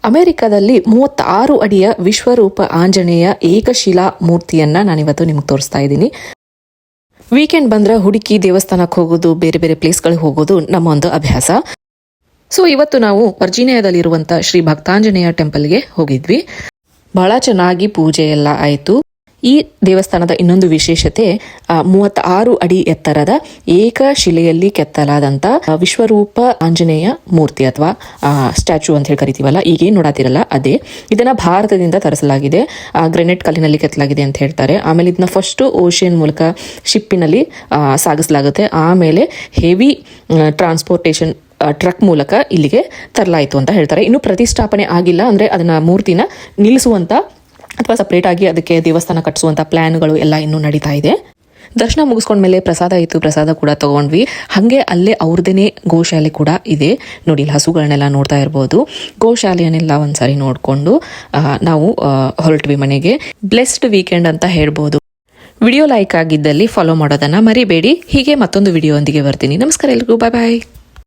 ಅಮೆರಿಕದಲ್ಲಿ 36 ಅಡಿಯ ವಿಶ್ವರೂಪ ಆಂಜನೇಯ ಏಕಶಿಲಾ ಮೂರ್ತಿಯನ್ನ ನಾನಿವತ್ತು ನಿಮಗೆ ತೋರಿಸ್ತಾ ಇದ್ದೀನಿ. ವೀಕೆಂಡ್ ಬಂದ್ರೆ ಹುಡುಕಿ ದೇವಸ್ಥಾನಕ್ಕೆ ಹೋಗೋದು, ಬೇರೆ ಬೇರೆ ಪ್ಲೇಸ್ಗಳಿಗೆ ಹೋಗೋದು ನಮ್ಮ ಒಂದು ಅಭ್ಯಾಸ. ಸೊ ಇವತ್ತು ನಾವು ವರ್ಜೀನಿಯಾದಲ್ಲಿರುವಂಥ ಶ್ರೀ ಭಕ್ತಾಂಜನೇಯ ಟೆಂಪಲ್ಗೆ ಹೋಗಿದ್ವಿ. ಬಹಳ ಚೆನ್ನಾಗಿ ಪೂಜೆ ಎಲ್ಲ ಆಯಿತು. ಈ ದೇವಸ್ಥಾನದ ಇನ್ನೊಂದು ವಿಶೇಷತೆ 36 ಅಡಿ ಎತ್ತರದ ಏಕಶಿಲೆಯಲ್ಲಿ ಕೆತ್ತಲಾದಂಥ ವಿಶ್ವರೂಪ ಆಂಜನೇಯ ಮೂರ್ತಿ ಅಥವಾ ಸ್ಟ್ಯಾಚ್ಯೂ ಅಂತ ಹೇಳಿ ಕರಿತೀವಲ್ಲ, ಈಗೇನು ನೋಡಾತಿರಲ್ಲ ಅದೇ. ಇದನ್ನ ಭಾರತದಿಂದ ತರಿಸಲಾಗಿದೆ, ಗ್ರೆನೇಟ್ ಕಲ್ಲಿನಲ್ಲಿ ಕೆತ್ತಲಾಗಿದೆ ಅಂತ ಹೇಳ್ತಾರೆ. ಆಮೇಲೆ ಇದನ್ನ ಫಸ್ಟ್ ಓಷನ್ ಮೂಲಕ ಶಿಪ್ಪಿನಲ್ಲಿ ಸಾಗಿಸಲಾಗುತ್ತೆ. ಆಮೇಲೆ ಹೆವಿ ಟ್ರಾನ್ಸ್ಪೋರ್ಟೇಷನ್ ಟ್ರಕ್ ಮೂಲಕ ಇಲ್ಲಿಗೆ ತರಲಾಯಿತು ಅಂತ ಹೇಳ್ತಾರೆ. ಇನ್ನು ಪ್ರತಿಷ್ಠಾಪನೆ ಆಗಿಲ್ಲ, ಅಂದರೆ ಅದನ್ನ ಮೂರ್ತಿನ ನಿಲ್ಲಿಸುವಂತ ಅಥವಾ ಸಪ್ರೇಟ್ ಆಗಿ ಅದಕ್ಕೆ ದೇವಸ್ಥಾನ ಕಟ್ಟಿಸುವಂತ ಪ್ಲಾನ್ಗಳು ಎಲ್ಲ ಇನ್ನೂ ನಡೀತಾ ಇದೆ. ದರ್ಶನ ಮುಗಿಸ್ಕೊಂಡ್ಮೇಲೆ ಪ್ರಸಾದ ಇತ್ತು, ಪ್ರಸಾದ ಕೂಡ ತಗೊಂಡ್ವಿ. ಹಾಗೆ ಅಲ್ಲೇ ಅವ್ರದೇನೆ ಗೋಶಾಲೆ ಕೂಡ ಇದೆ ನೋಡಿ. ಇಲ್ಲಿ ಹಸುಗಳನ್ನೆಲ್ಲ ನೋಡ್ತಾ ಇರ್ಬೋದು. ಗೋಶಾಲೆಯನ್ನೆಲ್ಲ ಒಂದ್ಸಾರಿ ನೋಡಿಕೊಂಡು ನಾವು ಹೊರಟ್ವಿ ಮನೆಗೆ. ಬ್ಲೆಸ್ಡ್ ವೀಕೆಂಡ್ ಅಂತ ಹೇಳ್ಬೋದು. ವಿಡಿಯೋ ಲೈಕ್ ಆಗಿದ್ದಲ್ಲಿ ಫಾಲೋ ಮಾಡೋದನ್ನ ಮರಿಬೇಡಿ. ಹೀಗೆ ಮತ್ತೊಂದು ವಿಡಿಯೋ ಒಂದಿಗೆ ಬರ್ತೀನಿ. ನಮಸ್ಕಾರ ಎಲ್ರಿಗೂ, ಬಾಯ್ ಬಾಯ್.